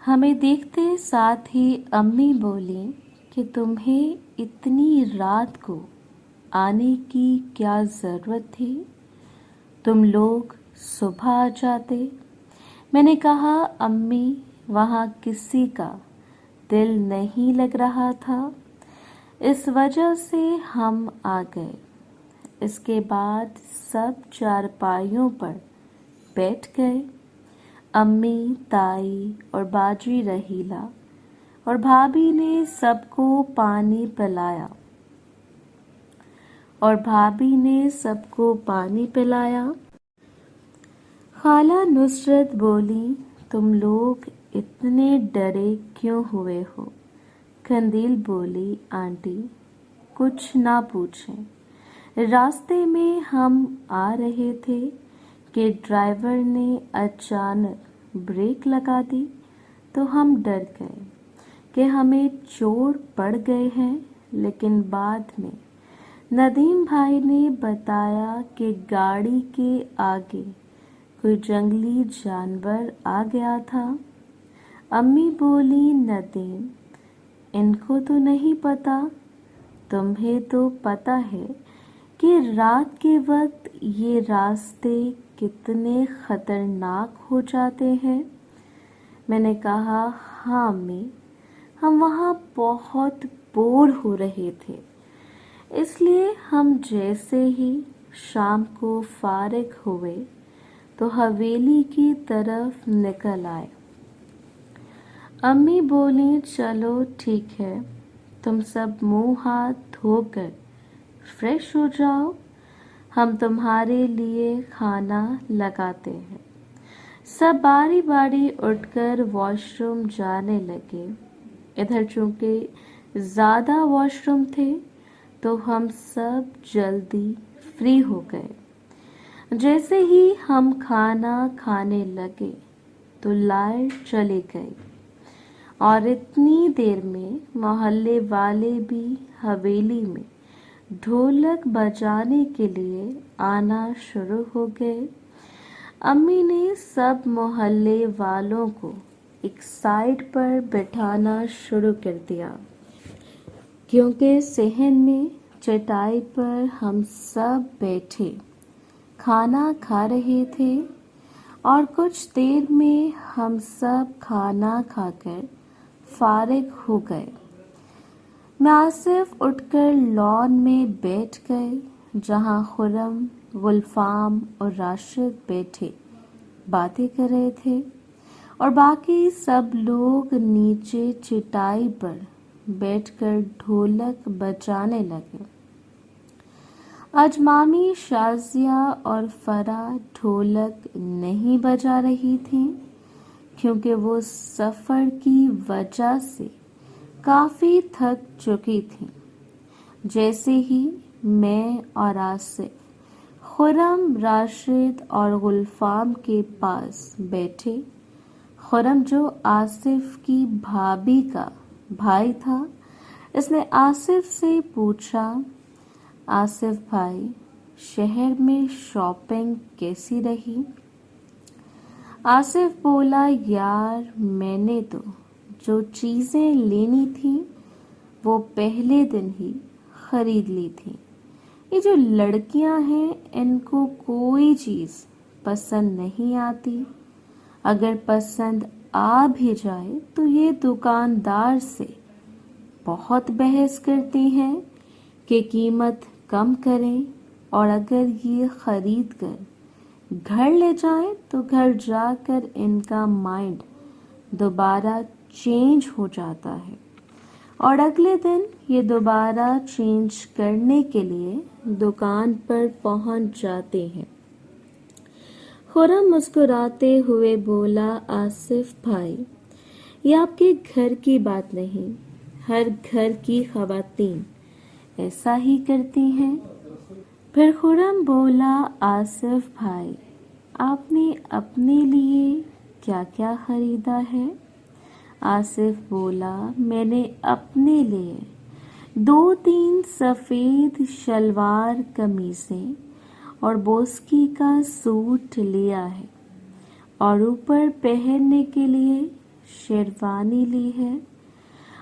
हमें देखते साथ ही अम्मी बोली कि तुम्हें इतनी रात को आने की क्या ज़रूरत थी, तुम लोग सुबह आ जाते। मैंने कहा अम्मी वहाँ किसी का दिल नहीं लग रहा था, इस वजह से हम आ गए। इसके बाद सब चारपाइयों पर बैठ गए। अम्मी, ताई और बाजी रहीला और भाभी ने सबको पानी पिलाया। खाला नुसरत बोली, तुम लोग इतने डरे क्यों हुए हो? कंदील बोली, आंटी कुछ ना पूछें, रास्ते में हम आ रहे थे कि ड्राइवर ने अचानक ब्रेक लगा दी तो हम डर गए कि हमें चोट पड़ गए हैं। लेकिन बाद में नदीम भाई ने बताया कि गाड़ी के आगे कोई जंगली जानवर आ गया था। अम्मी बोली, नदीम इनको तो नहीं पता, तुम्हें तो पता है कि रात के वक्त ये रास्ते कितने खतरनाक हो जाते हैं। मैंने कहा, हाँ अम्मी, हम वहाँ बहुत बोर हो रहे थे, इसलिए हम जैसे ही शाम को फारिग हुए तो हवेली की तरफ निकल आए। अम्मी बोली, चलो ठीक है, तुम सब मुंह हाथ धोकर फ्रेश हो जाओ, हम तुम्हारे लिए खाना लगाते हैं। सब बारी बारी उठकर वॉशरूम जाने लगे। इधर चूंकि ज़्यादा वॉशरूम थे तो हम सब जल्दी फ्री हो गए। जैसे ही हम खाना खाने लगे तो लाइट चली गई और इतनी देर में मोहल्ले वाले भी हवेली में ढोलक बजाने के लिए आना शुरू हो गए। अम्मी ने सब मोहल्ले वालों को एक साइड पर बिठाना शुरू कर दिया, क्योंकि सहन में चटाई पर हम सब बैठे खाना खा रहे थे और कुछ देर में हम सब खाना खाकर फारिग हो गए। मैं आसिफ उठकर लॉन में बैठ गए, जहां खुरम, गुलफाम और राशिद बैठे बातें कर रहे थे और बाकी सब लोग नीचे चटाई पर बैठकर ढोलक बजाने लगे। आज मामी शाजिया और फरा ढोलक नहीं बजा रही थी, क्योंकि वो सफ़र की वजह से काफ़ी थक चुकी थी। जैसे ही मैं और आसिफ खुरम, राशिद और गुलफाम के पास बैठे, खुरम जो आसिफ की भाभी का भाई था, इसने आसिफ से पूछा, आसिफ भाई शहर में शॉपिंग कैसी रही? आसिफ बोला, यार मैंने तो जो चीज़ें लेनी थी वो पहले दिन ही ख़रीद ली थी। ये जो लड़कियां हैं इनको कोई चीज़ पसंद नहीं आती, अगर पसंद आ भी जाए तो ये दुकानदार से बहुत बहस करती हैं कि कीमत कम करें, और अगर ये ख़रीद कर घर ले जाएं तो घर जाकर इनका माइंड दोबारा चेंज हो जाता है और अगले दिन ये दोबारा चेंज करने के लिए दुकान पर पहुंच जाते हैं। खुरम मुस्कुराते हुए बोला, आसिफ भाई ये आपके घर की बात नहीं, हर घर की ख़वातीन ऐसा ही करती हैं। फिर खुरम बोला, आसिफ भाई आपने अपने लिए क्या क्या ख़रीदा है? आसिफ बोला, मैंने अपने लिए 2-3 सफ़ेद शलवार कमीज़ें और बोस्की का सूट लिया है और ऊपर पहनने के लिए शेरवानी ली है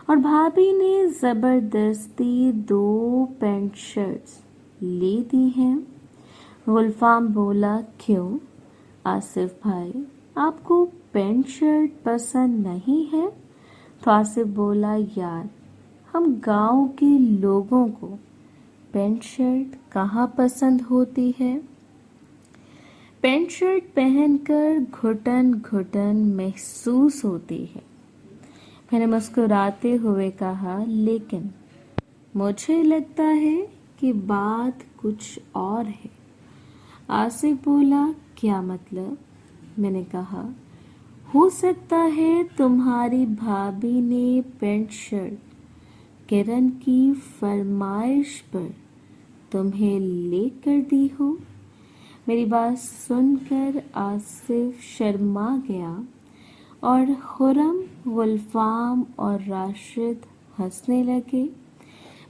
और भाभी ने ज़बरदस्ती 2 पैंट शर्ट्स ले दी हैं। गुलफाम बोला, क्यों आसिफ भाई, आपको पैंट शर्ट पसंद नहीं है? तो आसिफ बोला, यार हम गांव के लोगों को पैंट शर्ट कहाँ पसंद होती है। पैंट शर्ट पहनकर घुटन घुटन महसूस होती है। मैंने मुस्कुराते हुए कहा, लेकिन मुझे लगता है कि बात कुछ और है। आसिफ बोला, क्या मतलब? मैंने कहा, हो सकता है तुम्हारी भाभी ने पैंट शर्ट किरण की फरमाइश पर तुम्हें लेकर दी हो। मेरी बात सुनकर आसिफ शर्मा गया और खुरम, गुलफाम और राशिद हंसने लगे।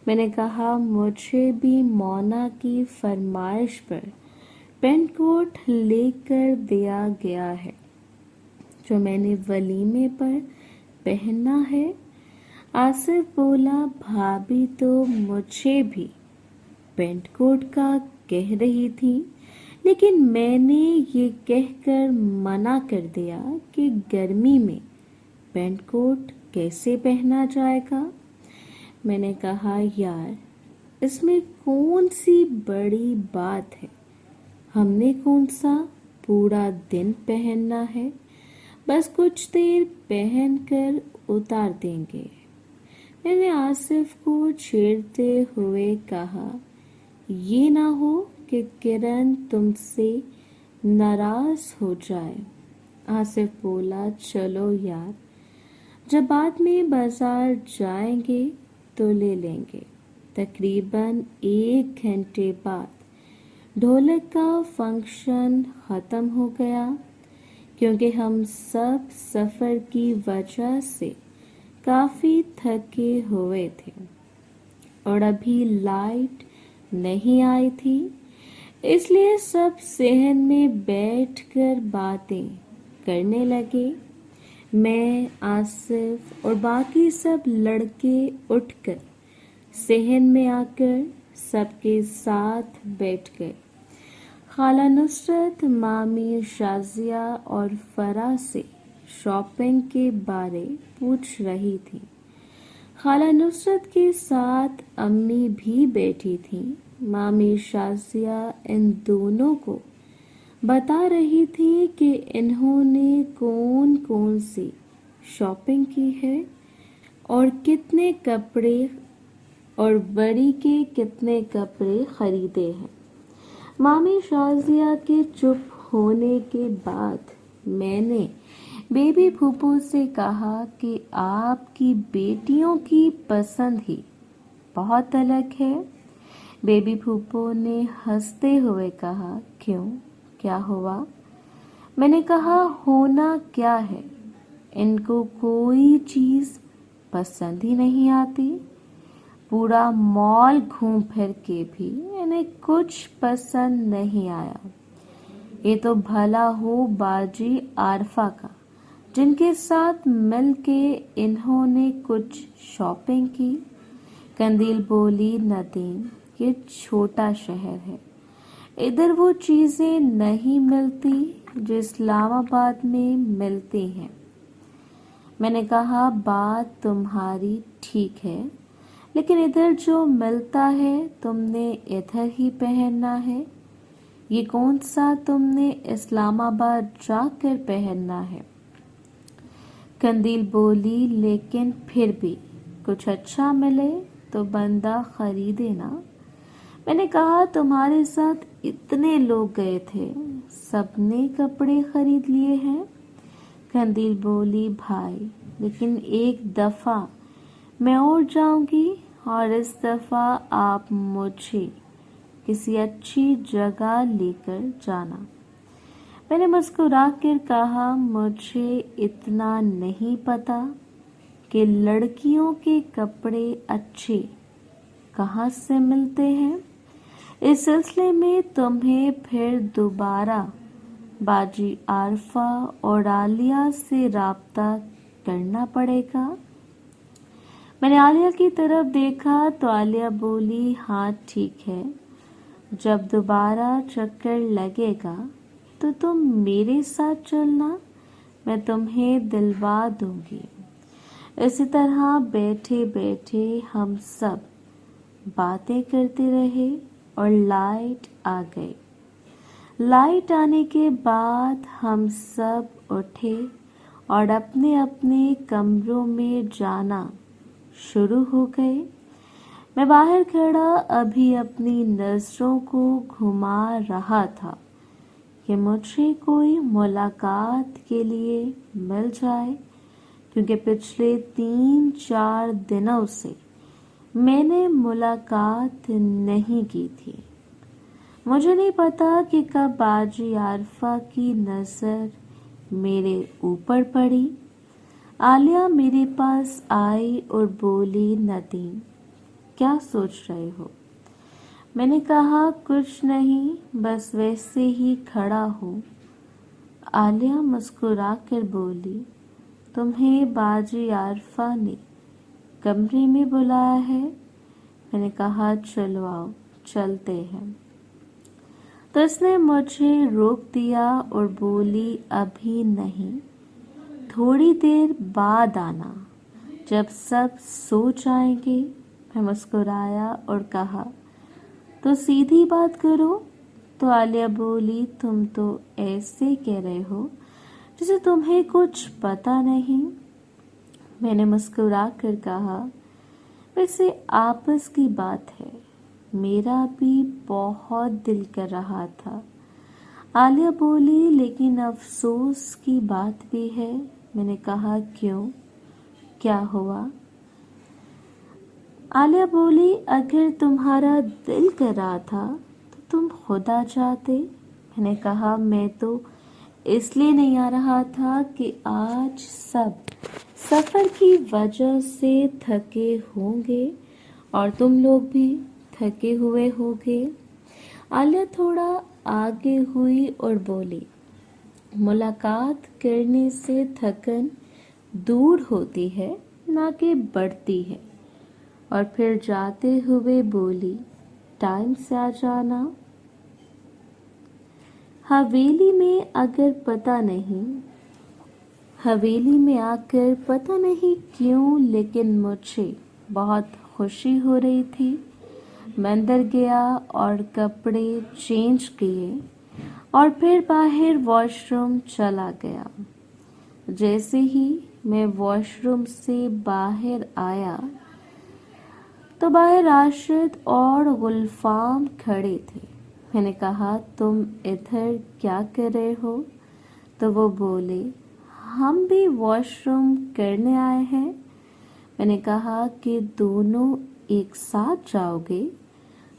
मैंने कहा, मुझे भी मोना की फरमाइश पर पेंट कोट लेकर दिया गया है जो मैंने वलीमे पर पहना है। आसिफ बोला, भाभी तो मुझे भी पेंट कोट का कह रही थी, लेकिन मैंने ये कहकर मना कर दिया कि गर्मी में पेंट कोट कैसे पहना जाएगा। मैंने कहा, यार इसमें कौन सी बड़ी बात है, हमने कौन सा पूरा दिन पहनना है, बस कुछ देर पहनकर उतार देंगे। मैंने आसिफ को छेड़ते हुए कहा, ये ना हो कि किरण तुमसे नाराज हो जाए। आसिफ बोला, चलो यार, जब बाद में बाजार जाएंगे तो ले लेंगे। तकरीबन 1 घंटे बाद ढोलक का फंक्शन ख़त्म हो गया, क्योंकि हम सब सफ़र की वजह से काफ़ी थके हुए थे और अभी लाइट नहीं आई थी, इसलिए सब सहन में बैठकर बातें करने लगे। मैं, आसिफ और बाकी सब लड़के उठकर सहन में आकर सबके साथ बैठ गए। खाला नुसरत मामी शाजिया और फरा से शॉपिंग के बारे पूछ रही थी। खाला नुसरत के साथ अम्मी भी बैठी थी। मामी शाजिया इन दोनों को बता रही थी कि इन्होंने कौन कौन सी शॉपिंग की है और कितने कपड़े और बड़ी के कितने कपड़े खरीदे हैं। मामी शाजिया के चुप होने के बाद मैंने बेबी फूफू से कहा कि आपकी बेटियों की पसंद ही बहुत अलग है। बेबी फूफू ने हंसते हुए कहा, क्यों, क्या हुआ? मैंने कहा, होना क्या है, इनको कोई चीज़ पसंद ही नहीं आती। पूरा मॉल घूम फिर के भी इन्हें कुछ पसंद नहीं आया। ये तो भला हो बाजी आरफा का, जिनके साथ मिलके इन्होंने कुछ शॉपिंग की। कंदील बोली, नदीम, ये छोटा शहर है, इधर वो चीज़ें नहीं मिलती जो इस्लामाबाद में मिलती हैं। मैंने कहा, बात तुम्हारी ठीक है, लेकिन इधर जो मिलता है तुमने इधर ही पहनना है। ये कौन सा तुमने इस्लामाबाद जाकर पहनना है? कंदील बोली, लेकिन फिर भी कुछ अच्छा मिले तो बंदा खरीदे ना। मैंने कहा, तुम्हारे साथ इतने लोग गए थे, सबने कपड़े खरीद लिए हैं। कंदील बोली, भाई लेकिन एक दफ़ा मैं और जाऊंगी और इस दफ़ा आप मुझे किसी अच्छी जगह लेकर जाना। मैंने मुस्कुरा कर कहा, मुझे इतना नहीं पता कि लड़कियों के कपड़े अच्छे कहाँ से मिलते हैं। इस सिलसिले में तुम्हें फिर दोबारा बाजी आरफा और आलिया से राब्ता करना पड़ेगा। मैंने आलिया की तरफ देखा तो आलिया बोली, हाँ ठीक है, जब दोबारा चक्कर लगेगा तो तुम मेरे साथ चलना, मैं तुम्हें दिलवा दूंगी। इसी तरह बैठे बैठे हम सब बातें करते रहे और लाइट आ गई। लाइट आने के बाद हम सब उठे और अपने अपने कमरों में जाना शुरू हो गए। मैं बाहर खड़ा अभी अपनी नज़रों को घुमा रहा था कि मुझे कोई मुलाकात के लिए मिल जाए, क्योंकि पिछले 3-4 दिनों से मैंने मुलाकात नहीं की थी। मुझे नहीं पता कि कब बाजी आरफा की नज़र मेरे ऊपर पड़ी। आलिया मेरे पास आई और बोली, नदीम क्या सोच रहे हो? मैंने कहा, कुछ नहीं, बस वैसे ही खड़ा हूँ। आलिया मुस्कुरा कर बोली, तुम्हें बाजी आरफा ने कमरे में बुलाया है? मैंने कहा, चलो आओ चलते हैं। तो इसने मुझे रोक दिया और बोली, अभी नहीं, थोड़ी देर बाद आना, जब सब सो जाएंगे। मैं मुस्कुराया और कहा, तो सीधी बात करो। तो आलिया बोली, तुम तो ऐसे कह रहे हो जैसे तुम्हें कुछ पता नहीं। मैंने मुस्कुरा कर कहा, वैसे आपस की बात है, मेरा भी बहुत दिल कर रहा था। आलिया बोली, लेकिन अफसोस की बात भी है। मैंने कहा, क्यों, क्या हुआ? आलिया बोली, अगर तुम्हारा दिल कर रहा था तो तुम खुद आ जाते। मैंने कहा, मैं तो इसलिए नहीं आ रहा था कि आज सब सफ़र की वजह से थके होंगे और तुम लोग भी थके हुए होंगे। आलिया थोड़ा आगे हुई और बोली, मुलाकात करने से थकन दूर होती है, ना कि बढ़ती है। और फिर जाते हुए बोली, टाइम से आ जाना। हवेली में आकर पता नहीं क्यों, लेकिन मुझे बहुत खुशी हो रही थी। मैं अंदर गया और कपड़े चेंज किए और फिर बाहर वॉशरूम चला गया। जैसे ही मैं वॉशरूम से बाहर आया तो बाहर राशिद और गुलफाम खड़े थे। मैंने कहा, तुम इधर क्या कर रहे हो? तो वो बोले, हम भी वॉशरूम करने आए हैं। मैंने कहा कि दोनों एक साथ जाओगे?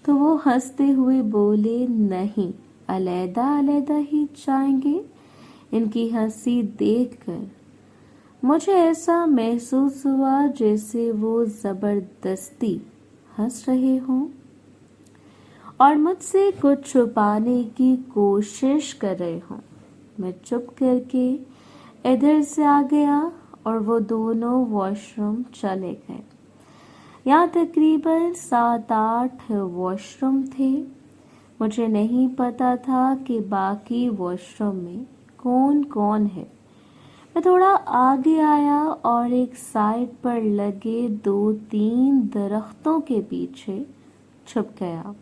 तो वो हंसते हुए बोले, नहीं, अलग अलग ही जाएंगे। इनकी हंसी देखकर मुझे ऐसा महसूस हुआ जैसे वो जबरदस्ती हंस रहे हों और मुझसे कुछ छुपाने की कोशिश कर रहे हों। मैं चुप करके इधर से आ गया और वो दोनों वॉशरूम चले गए। यहाँ तकरीबन 7-8 वॉशरूम थे। मुझे नहीं पता था कि बाकी वॉशरूम में कौन कौन है। मैं थोड़ा आगे आया और एक साइड पर लगे 2-3 दरख्तों के पीछे छुप गया।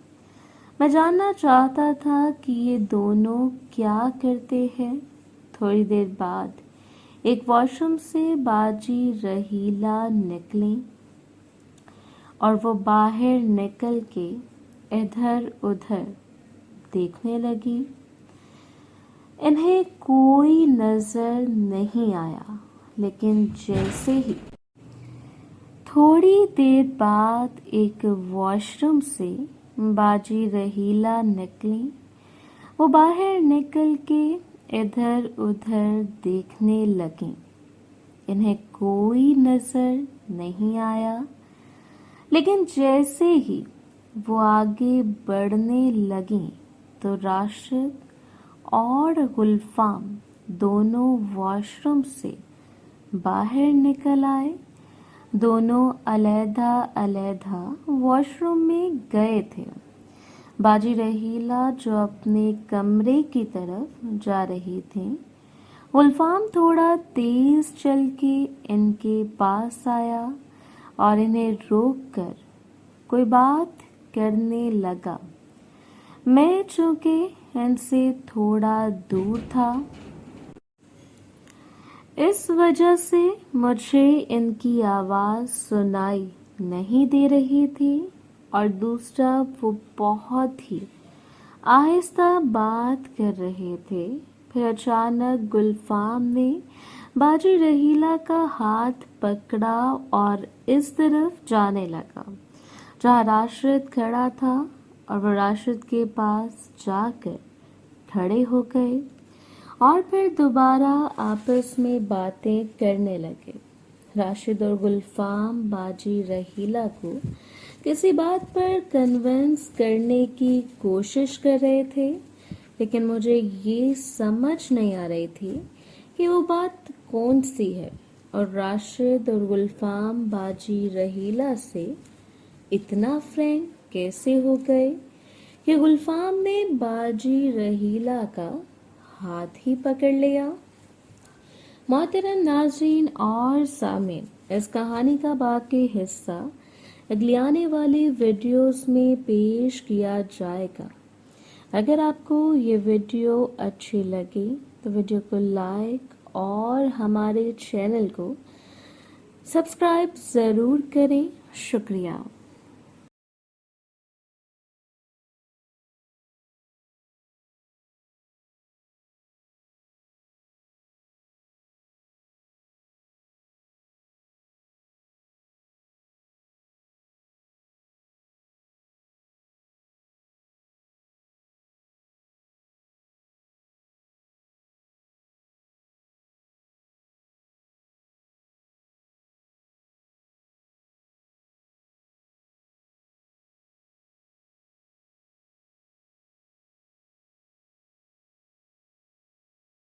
मैं जानना चाहता था कि ये दोनों क्या करते हैं। थोड़ी देर बाद एक वॉशरूम से बाजी रहीला निकली और वो बाहर निकल के इधर उधर देखने लगी। इन्हें कोई नजर नहीं आया, लेकिन जैसे ही थोड़ी देर बाद एक वॉशरूम से बाजी रहीला निकली, वो बाहर निकल के इधर उधर देखने लगी। इन्हें कोई नजर नहीं आया, लेकिन जैसे ही वो आगे बढ़ने लगी तो राशिद और गुलफाम दोनों वॉशरूम से باہر نکل آئے. دونوں علیحدہ علیحدہ واش روم میں گئے تھے. باجی رحیلہ جو اپنے کمرے کی طرف جا رہی تھیں، گلفام تھوڑا تیز چل کے ان کے پاس آیا اور انہیں روک کر کوئی بات کرنے لگا. میں چونکہ ان سے تھوڑا دور تھا، اس وجہ سے مجھے ان کی آواز سنائی نہیں دے رہی تھی، اور دوسرا وہ بہت ہی آہستہ بات کر رہے تھے. پھر اچانک گلفام نے باجی رحیلہ کا ہاتھ پکڑا اور اس طرف جانے لگا جہاں راشد کھڑا تھا، اور وہ راشد کے پاس جا کر کھڑے ہو گئے اور پھر دوبارہ آپس میں باتیں کرنے لگے. راشد اور گلفام باجی رحیلہ کو کسی بات پر کنونس کرنے کی کوشش کر رہے تھے، لیکن مجھے یہ سمجھ نہیں آ رہی تھی کہ وہ بات کون سی ہے. اور راشد اور گلفام باجی رحیلہ سے اتنا فرینک کیسے ہو گئے کہ گلفام نے باجی رحیلہ کا ہاتھ ہی پکڑ لیا. محترم ناظرین اور سامعین، اس کہانی کا باقی حصہ اگلی آنے والی ویڈیوز میں پیش کیا جائے گا. اگر آپ کو یہ ویڈیو اچھی لگی تو ویڈیو کو لائک اور ہمارے چینل کو سبسکرائب ضرور کریں. شکریہ.